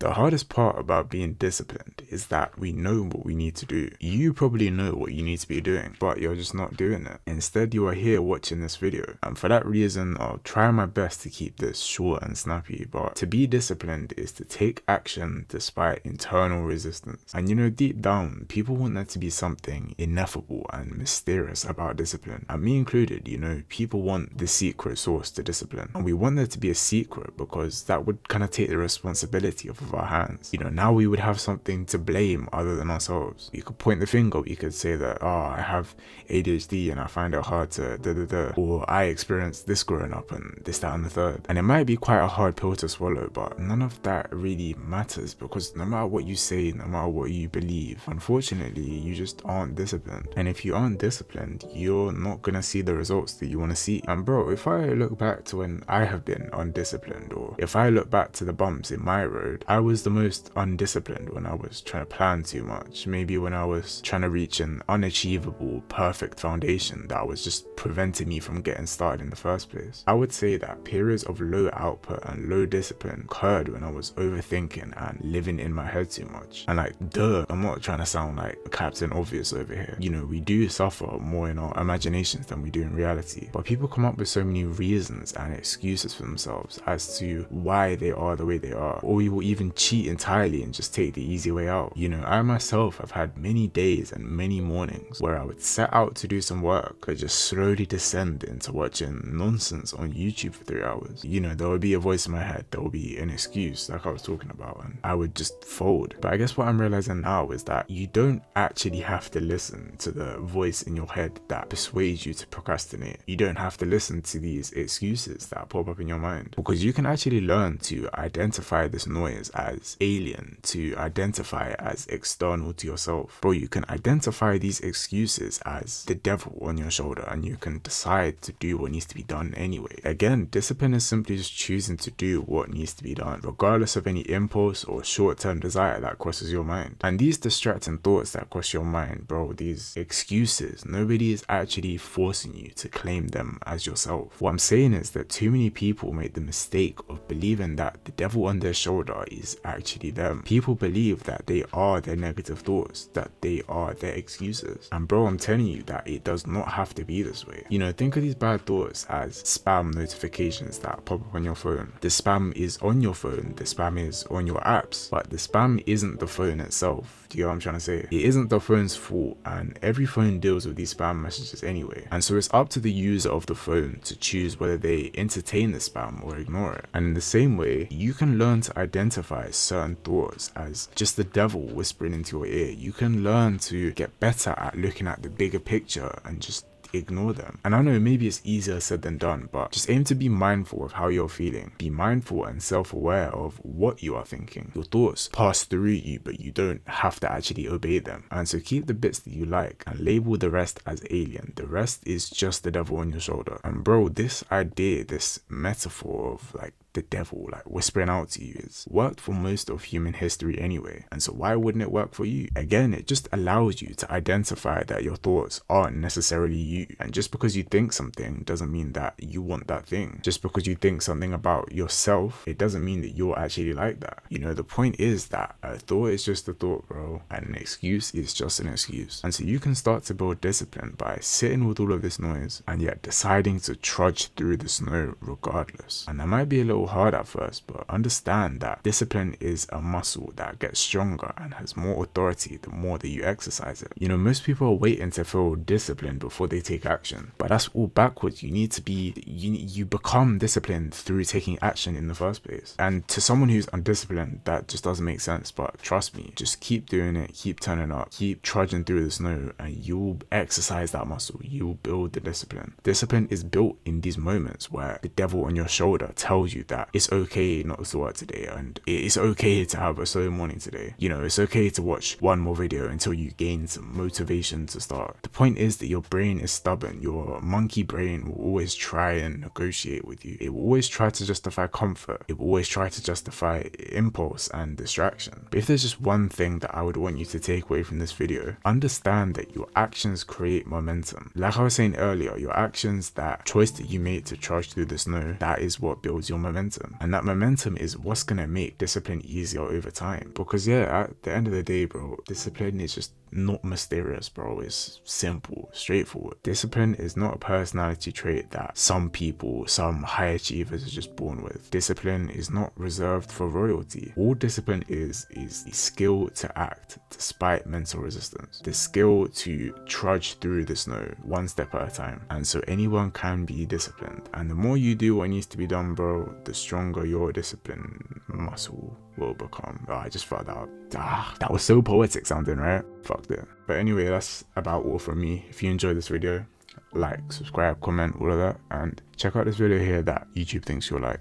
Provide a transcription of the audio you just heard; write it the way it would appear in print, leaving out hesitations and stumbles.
The hardest part about being disciplined is that we know what we need to do. You probably know what you need to be doing, but you're just not doing it. Instead, you are here watching this video. And for that reason, I'll try my best to keep this short and snappy. But to be disciplined is to take action despite internal resistance. And deep down, people want there to be something ineffable and mysterious about discipline. And me included, people want the secret sauce to discipline. And we want there to be a secret because that would kind of take the responsibility off of our hands. Now we would have something to blame other than ourselves. We could point the finger, we could say that, I have ADHD and I find it hard to or I experienced this growing up and this, that and the third. And it might be quite a hard pill to swallow, but none of that really matters because no matter what you say, no matter what you believe, unfortunately, you just aren't disciplined. And if you aren't disciplined, you're not gonna see the results that you want to see. And bro, if I look back to when I have been undisciplined, or if I look back to the bumps in my road, I was the most undisciplined when I was trying to plan too much. Maybe when I was trying to reach an unachievable, perfect foundation that was just preventing me from getting started in the first place. I would say that periods of low output and low discipline occurred when I was overthinking and living in my head too much. And I'm not trying to sound like Captain Obvious over here. We do suffer more in our imaginations than we do in reality. But people come up with so many reasons and excuses for themselves as to why they are the way they are. Or we will even cheat entirely and just take the easy way out. I myself have had many days and many mornings where I would set out to do some work but just slowly descend into watching nonsense on YouTube for 3 hours. There would be a voice in my head, there will be an excuse like I was talking about, and I would just fold. But I guess what I'm realizing now is that you don't actually have to listen to the voice in your head that persuades you to procrastinate. You don't have to listen to these excuses that pop up in your mind, because you can actually learn to identify this noise as alien, to identify it as external to yourself. Bro, you can identify these excuses as the devil on your shoulder, and you can decide to do what needs to be done anyway. Again, discipline is simply just choosing to do what needs to be done, regardless of any impulse or short-term desire that crosses your mind. And these distracting thoughts that cross your mind, bro, these excuses, nobody is actually forcing you to claim them as yourself. What I'm saying is that too many people make the mistake of believing that the devil on their shoulder is actually them. People believe that they are their negative thoughts, that they are their excuses. And bro, I'm telling you that it does not have to be this way. Think of these bad thoughts as spam notifications that pop up on your phone. The spam is on your phone, the spam is on your apps, but the spam isn't the phone itself. Do you know what I'm trying to say? It isn't the phone's fault, and every phone deals with these spam messages anyway. And so it's up to the user of the phone to choose whether they entertain the spam or ignore it. And in the same way, you can learn to identify certain thoughts as just the devil whispering into your ear. You can learn to get better at looking at the bigger picture and just ignore them. And I know maybe it's easier said than done, but just aim to be mindful of how you're feeling. Be mindful and self-aware of what you are thinking. Your thoughts pass through you, but you don't have to actually obey them. And so keep the bits that you like and label the rest as alien. The rest is just the devil on your shoulder. And bro, this idea, this metaphor of the devil whispering out to you is worked for most of human history anyway, and so why wouldn't it work for you? Again, it just allows you to identify that your thoughts aren't necessarily you, and just because you think something doesn't mean that you want that thing. Just because you think something about yourself, it doesn't mean that you're actually like that. The point is that a thought is just a thought, bro, and an excuse is just an excuse. And so you can start to build discipline by sitting with all of this noise and yet deciding to trudge through the snow regardless. And that might be a little hard at first, but understand that discipline is a muscle that gets stronger and has more authority the more that you exercise it. Most people are waiting to feel disciplined before they take action, but that's all backwards. You become disciplined through taking action in the first place. And to someone who's undisciplined, that just doesn't make sense, but trust me, just keep doing it, keep turning up, keep trudging through the snow, and you'll exercise that muscle. You'll build the discipline. Discipline is built in these moments where the devil on your shoulder tells you that it's okay not to work today, and it's okay to have a slow morning today. It's okay to watch one more video until you gain some motivation to start. The point is that your brain is stubborn. Your monkey brain will always try and negotiate with you. It will always try to justify comfort. It will always try to justify impulse and distraction. But if there's just one thing that I would want you to take away from this video, understand that your actions create momentum. Like I was saying earlier, your actions, that choice that you made to trudge through the snow, that is what builds your momentum. momentum. And that momentum is what's gonna make discipline easier over time. Because yeah, at the end of the day, bro, discipline is just not mysterious, bro. It's simple, straightforward. Discipline is not a personality trait that some people, some high achievers are just born with. Discipline is not reserved for royalty. All discipline is the skill to act despite mental resistance, the skill to trudge through the snow one step at a time. And so anyone can be disciplined, and the more you do what needs to be done, bro, the stronger your discipline muscle will become. Oh, I just thought that was so poetic sounding, right? Fucked it. But anyway, that's about all from me. If you enjoyed this video, like, subscribe, comment, all of that, and check out this video here that YouTube thinks you'll like.